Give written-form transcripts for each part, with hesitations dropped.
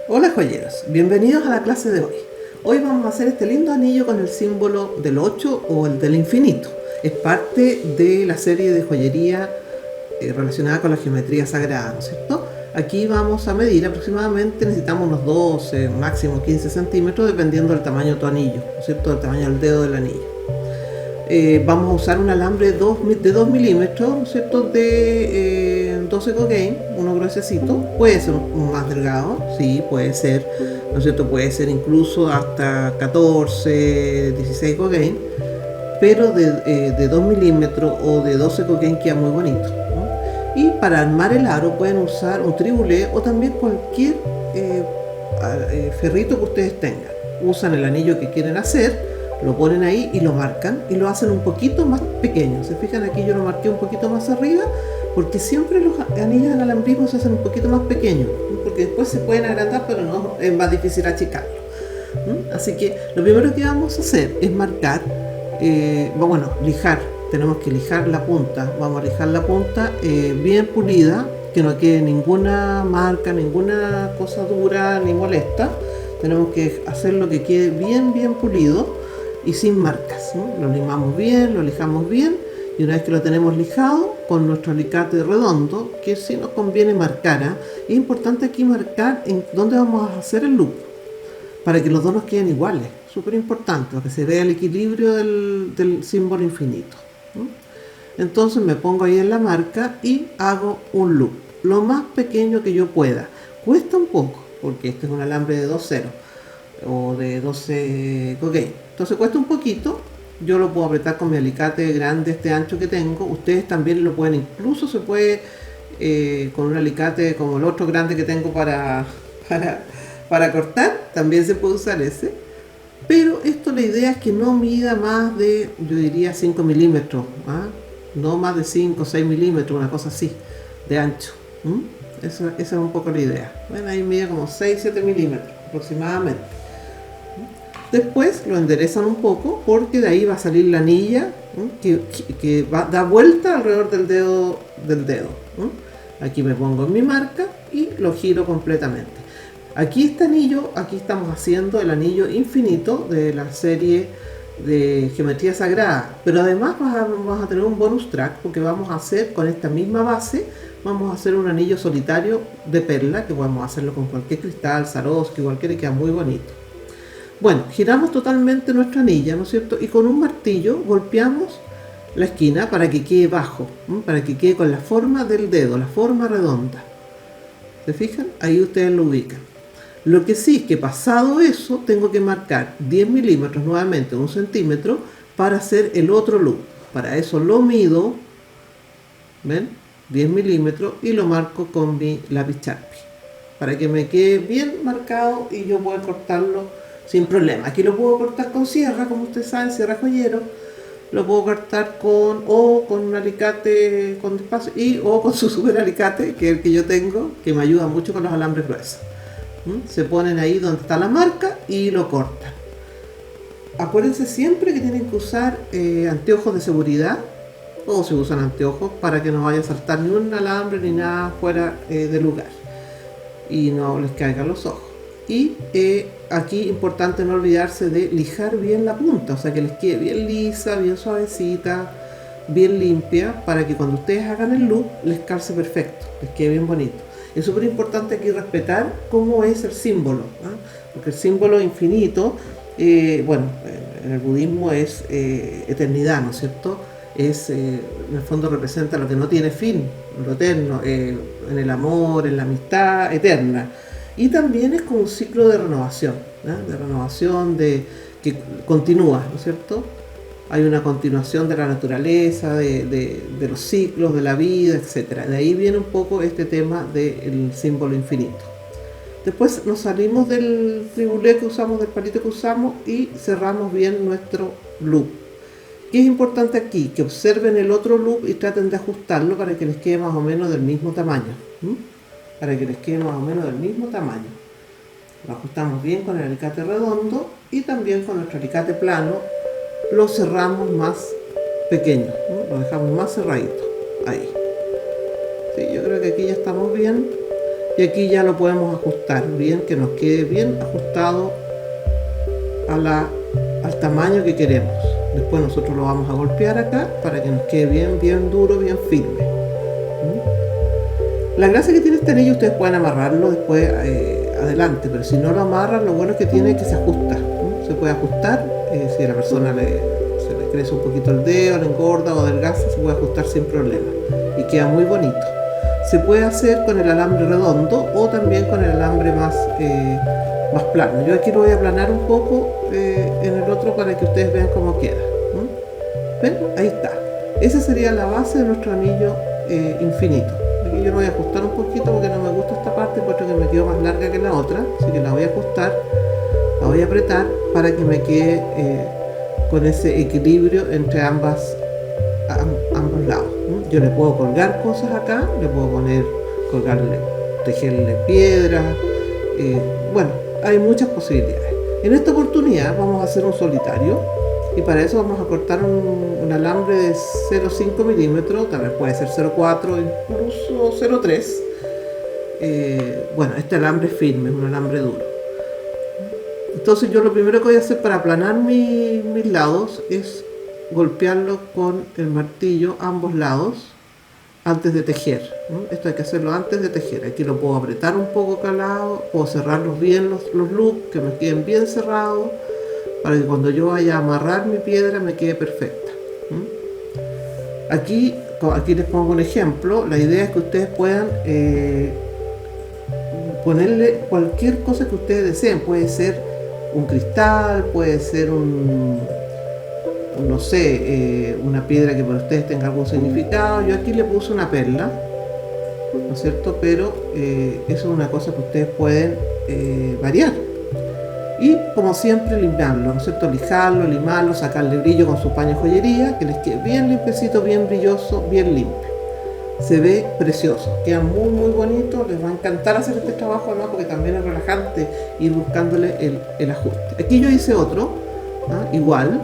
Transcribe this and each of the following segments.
Hola joyeros, bienvenidos a la clase de hoy. Hoy vamos a hacer este lindo anillo con el símbolo del 8 o el del infinito. Es parte de la serie de joyería relacionada con la geometría sagrada, ¿no es cierto? Aquí vamos a medir aproximadamente, necesitamos unos 12, máximo 15 centímetros, dependiendo del tamaño de tu anillo, ¿no es cierto? Del tamaño del dedo del anillo. Vamos a usar un alambre de 2 milímetros, ¿no es cierto? De 12 cocaine, uno gruesecito. Puede ser un más delgado, sí, puede ser, ¿no es cierto? Puede ser incluso hasta 14, 16 cocaine, pero de 2 milímetros o de 12 cocaine queda muy bonito, ¿no? Y para armar el aro pueden usar un tribulé o también cualquier ferrito que ustedes tengan. Usan el anillo que quieren hacer, lo ponen ahí y lo marcan y lo hacen un poquito más pequeño. Se fijan, aquí yo lo marqué un poquito más arriba porque siempre los anillos en alambrismo se hacen un poquito más pequeños, porque después se pueden agrandar, pero no es más difícil achicarlo. Así que lo primero que vamos a hacer es marcar, lijar. Tenemos que lijar la punta. Vamos a lijar la punta bien pulida, que no quede ninguna marca, ninguna cosa dura ni molesta. Tenemos que hacerlo que quede bien pulido y sin marcas, ¿no? Lo limamos bien, lo lijamos bien, y una vez que lo tenemos lijado con nuestro alicate redondo, que sí nos conviene marcar, ¿eh? Es importante aquí marcar en dónde vamos a hacer el loop para que los dos nos queden iguales, súper importante, para que se vea el equilibrio del símbolo infinito, ¿no? Entonces me pongo ahí en la marca y hago un loop lo más pequeño que yo pueda. Cuesta un poco porque este es un alambre de 2,0 o de 12 cocaine, entonces cuesta un poquito. Yo lo puedo apretar con mi alicate grande, este ancho que tengo. Ustedes también lo pueden, incluso se puede con un alicate como el otro grande que tengo para cortar, también se puede usar ese. Pero esto, la idea es que no mida más de, yo diría, 5 milímetros, ¿ah? No más de 5 o 6 milímetros, una cosa así, de ancho. Esa es un poco la idea. Bueno, ahí mide como 6-7 milímetros aproximadamente. Después lo enderezan un poco porque de ahí va a salir la anilla, que da vuelta alrededor del dedo. Aquí me pongo en mi marca y lo giro completamente. Aquí este anillo, aquí estamos haciendo el anillo infinito de la serie de geometría sagrada, pero además vamos a tener un bonus track porque vamos a hacer con esta misma base, vamos a hacer un anillo solitario de perla, que podemos hacerlo con cualquier cristal, Swarovski, cualquiera, y queda muy bonito. Bueno, giramos totalmente nuestra anilla, ¿no es cierto? Y con un martillo golpeamos la esquina para que quede bajo, para que quede con la forma del dedo, la forma redonda. ¿Se fijan? Ahí ustedes lo ubican. Lo que sí es que pasado eso, tengo que marcar 10 milímetros nuevamente, 1 centímetro, para hacer el otro loop. Para eso lo mido, ¿ven? 10 milímetros, y lo marco con mi lápiz Sharpie, para que me quede bien marcado y yo pueda cortarlo sin problema. Aquí lo puedo cortar con sierra, como ustedes saben, sierra joyero. Lo puedo cortar con un alicate con despacio o con su super alicate, que es el que yo tengo, que me ayuda mucho con los alambres gruesos. Se ponen ahí donde está la marca y lo cortan. Acuérdense siempre que tienen que usar anteojos de seguridad, o si usan anteojos, para que no vaya a saltar ni un alambre ni nada fuera de lugar y no les caigan los ojos. Y aquí importante no olvidarse de lijar bien la punta, o sea que les quede bien lisa, bien suavecita, bien limpia, para que cuando ustedes hagan el loop les calce perfecto, les quede bien bonito. Es súper importante aquí respetar cómo es el símbolo, ¿eh? Porque el símbolo infinito, en el budismo es eternidad, ¿no es cierto? En el fondo representa lo que no tiene fin, lo eterno, en el amor, en la amistad eterna. Y también es como un ciclo de renovación, ¿no? De renovación, que continúa, ¿no es cierto? Hay una continuación de la naturaleza, de los ciclos, de la vida, etc. De ahí viene un poco este tema del símbolo infinito. Después nos salimos del tribulé que usamos, del palito que usamos, y cerramos bien nuestro loop. ¿Qué es importante aquí? Que observen el otro loop y traten de ajustarlo para que les quede más o menos del mismo tamaño. Para que les quede más o menos del mismo tamaño. Lo ajustamos bien con el alicate redondo y también con nuestro alicate plano lo cerramos más pequeño, ¿no? Lo dejamos más cerradito. Ahí. Sí, yo creo que aquí ya estamos bien. y aquí ya lo podemos ajustar bien, que nos quede bien ajustado al tamaño que queremos. Después nosotros lo vamos a golpear acá para que nos quede bien duro, bien firme. La gracia que tiene este anillo, ustedes pueden amarrarlo después adelante, pero si no lo amarran, lo bueno es que tiene que se ajusta. Se puede ajustar, si a la persona se le crece un poquito el dedo, le engorda o adelgaza, se puede ajustar sin problema y queda muy bonito. Se puede hacer con el alambre redondo o también con el alambre más plano. Yo aquí lo voy a aplanar un poco en el otro para que ustedes vean cómo queda. ¿Ven? Ahí está. Esa sería la base de nuestro anillo infinito. Aquí yo lo voy a ajustar un poquito porque no me gusta esta parte, puesto que me quedó más larga que la otra, así que la voy a ajustar, la voy a apretar para que me quede con ese equilibrio entre ambos lados. Yo le puedo colgar cosas acá, le puedo tejerle piedras, bueno, hay muchas posibilidades. En esta oportunidad vamos a hacer un solitario y para eso vamos a cortar un alambre de 0,5 milímetros, tal vez puede ser 0,4, incluso 0,3. Bueno, este alambre es firme, es un alambre duro. Entonces yo lo primero que voy a hacer para aplanar mis lados es golpearlo con el martillo ambos lados antes de tejer. Esto hay que hacerlo antes de tejer. Aquí lo puedo apretar un poco cada lado, puedo cerrarlos bien los loops, que me queden bien cerrados, para que cuando yo vaya a amarrar mi piedra me quede perfecta. Aquí les pongo un ejemplo. La idea es que ustedes puedan ponerle cualquier cosa que ustedes deseen. Puede ser un cristal, puede ser no sé, una piedra que para ustedes tenga algún significado. Yo aquí le puse una perla, ¿no es cierto? Pero eso es una cosa que ustedes pueden variar. Y como siempre limpiarlo, ¿no es cierto? Lijarlo, limarlo, sacarle brillo con su paño joyería, que les quede bien limpiecito, bien brilloso, bien limpio. Se ve precioso, queda muy bonito. Les va a encantar hacer este trabajo, ¿no? Porque también es relajante ir buscándole el ajuste. Aquí yo hice otro, ¿no? Igual,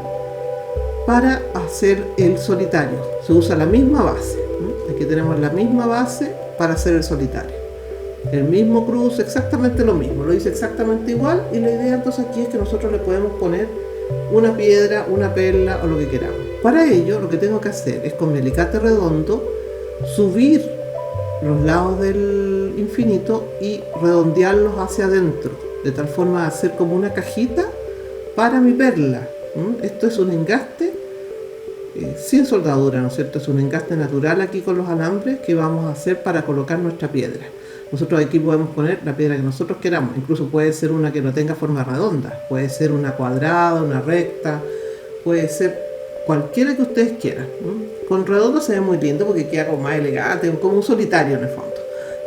para hacer el solitario. Se usa la misma base, ¿no? Aquí tenemos la misma base para hacer el solitario. El mismo cruz, exactamente lo mismo, lo hice exactamente igual, y la idea entonces aquí es que nosotros le podemos poner una piedra, una perla o lo que queramos. Para ello lo que tengo que hacer es con mi alicate redondo subir los lados del infinito y redondearlos hacia adentro, de tal forma de hacer como una cajita para mi perla. Esto es un engaste sin soldadura, ¿no es cierto? Es un engaste natural aquí con los alambres que vamos a hacer para colocar nuestra piedra. Nosotros aquí podemos poner la piedra que nosotros queramos, incluso puede ser una que no tenga forma redonda, puede ser una cuadrada, una recta, puede ser cualquiera que ustedes quieran. Con redondo se ve muy lindo porque queda como más elegante, como un solitario en el fondo.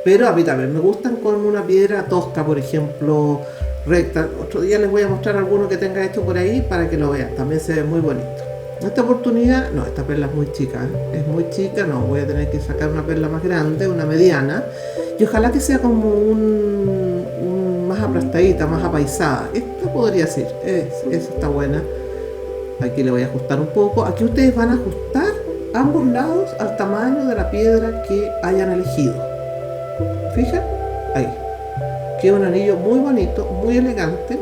Pero a mí también me gustan con una piedra tosca, por ejemplo, recta. Otro día les voy a mostrar alguno que tenga esto por ahí para que lo vean, también se ve muy bonito. En esta oportunidad, no, esta perla es muy chica, es muy chica, no, voy a tener que sacar una perla más grande, una mediana, y ojalá que sea como un más aplastadita, más apaisada. Esta podría ser, esa está buena. Aquí le voy a ajustar un poco. Aquí ustedes van a ajustar ambos lados al tamaño de la piedra que hayan elegido. ¿Fijan? Ahí. Queda un anillo muy bonito, muy elegante.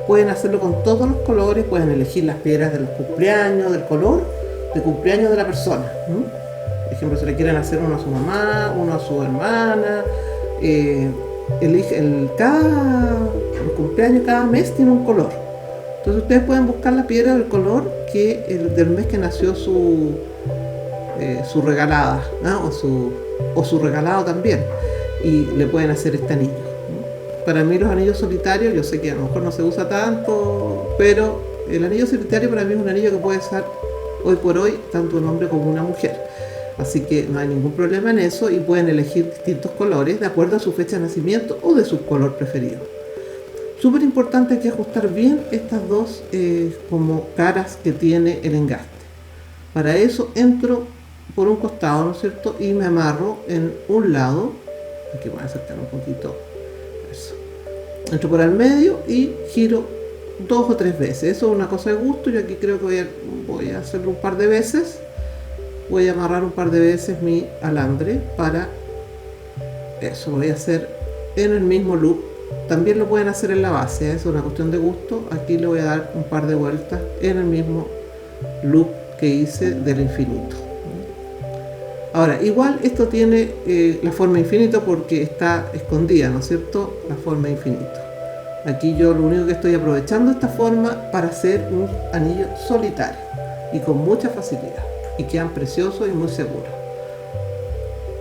Pueden hacerlo con todos los colores, pueden elegir las piedras del cumpleaños, del color de cumpleaños de la persona. Por ejemplo, si le quieren hacer uno a su mamá, uno a su hermana, cada cumpleaños, cada mes tiene un color. Entonces ustedes pueden buscar la piedra del color del mes que nació su regalada, ¿no? o su regalado también, y le pueden hacer este anillo. Para mí los anillos solitarios, yo sé que a lo mejor no se usa tanto, pero el anillo solitario para mí es un anillo que puede ser hoy por hoy tanto un hombre como una mujer. Así que no hay ningún problema en eso y pueden elegir distintos colores de acuerdo a su fecha de nacimiento o de su color preferido. Súper importante aquí ajustar bien estas dos como caras que tiene el engaste. Para eso entro por un costado, ¿no es cierto? Y me amarro en un lado. Aquí voy a acercar un poquito. Eso. Entro por el medio y giro 2 o 3 veces. Eso es una cosa de gusto. Yo aquí creo que voy a hacerlo un par de veces. Voy a amarrar un par de veces mi alambre para eso. Voy a hacer en el mismo loop. También lo pueden hacer en la base, es una cuestión de gusto. Aquí le voy a dar un par de vueltas en el mismo loop que hice del infinito. Ahora, igual esto tiene la forma infinito porque está escondida, ¿no es cierto? La forma infinito. Aquí yo lo único que estoy aprovechando esta forma para hacer un anillo solitario y con mucha facilidad. Y quedan preciosos y muy seguros.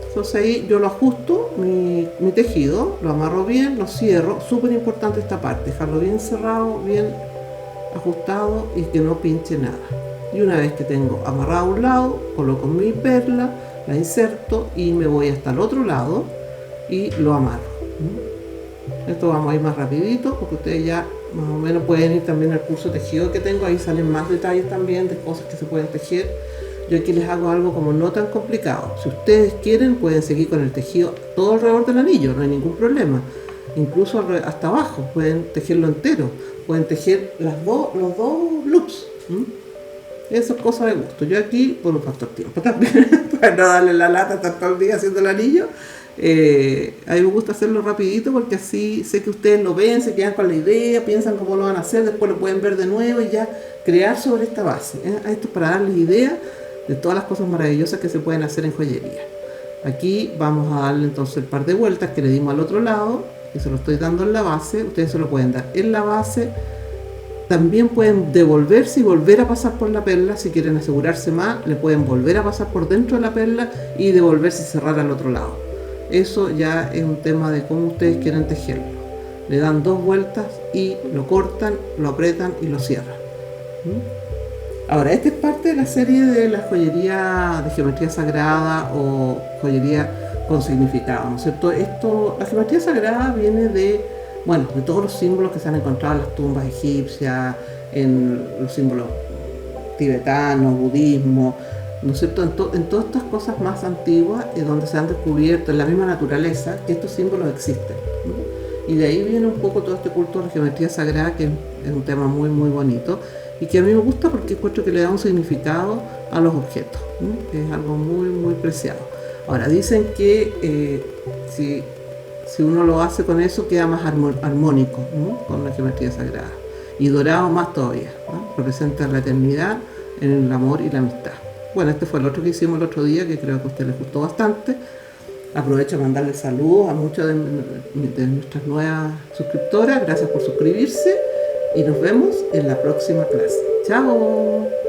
Entonces ahí yo lo ajusto, mi tejido, lo amarro bien, lo cierro. Súper importante esta parte, dejarlo bien cerrado, bien ajustado y que no pinche nada. Y una vez que tengo amarrado a un lado, coloco mi perla, la inserto y me voy hasta el otro lado y lo amarro. Esto vamos a ir más rapidito porque ustedes ya más o menos pueden ir también al curso tejido que tengo, ahí salen más detalles también de cosas que se pueden tejer. Yo aquí les hago algo como no tan complicado. Si ustedes quieren pueden seguir con el tejido todo alrededor del anillo, no hay ningún problema. Incluso hasta abajo, pueden tejerlo entero, pueden tejer los dos loops. Eso es cosa de gusto. Yo aquí, por un factor tiempo también, para no darle la lata, estar todo el día haciendo el anillo. A mí me gusta hacerlo rapidito porque así sé que ustedes lo ven, se quedan con la idea, piensan cómo lo van a hacer, después lo pueden ver de nuevo y ya crear sobre esta base. Esto es para darles idea de todas las cosas maravillosas que se pueden hacer en joyería. Aquí vamos a darle entonces el par de vueltas que le dimos al otro lado, que se lo estoy dando en la base. Ustedes se lo pueden dar en la base. También pueden devolverse y volver a pasar por la perla. Si quieren asegurarse más, le pueden volver a pasar por dentro de la perla y devolverse y cerrar al otro lado. Eso ya es un tema de cómo ustedes quieren tejerlo. Le dan 2 vueltas y lo cortan, lo aprietan y lo cierran. Ahora, esta es parte de la serie de la joyería de geometría sagrada o joyería con significado, ¿no es cierto? La geometría sagrada viene de todos los símbolos que se han encontrado en las tumbas egipcias, en los símbolos tibetanos, budismo, ¿no es cierto? En todas estas cosas más antiguas, donde se han descubierto en la misma naturaleza que estos símbolos existen, ¿no? Y de ahí viene un poco todo este culto de la geometría sagrada, que es un tema muy muy bonito y que a mí me gusta porque encuentro que le da un significado a los objetos, ¿no? Que es algo muy muy preciado. Ahora, dicen que si uno lo hace con eso queda más armónico, ¿no? Con la geometría sagrada, y dorado más todavía, ¿no? Representa la eternidad en el amor y la amistad. Bueno, este fue el otro que hicimos el otro día, que creo que a usted les gustó bastante. Aprovecho a mandarle saludos a muchas de nuestras nuevas suscriptoras. Gracias por suscribirse y nos vemos en la próxima clase. ¡Chao!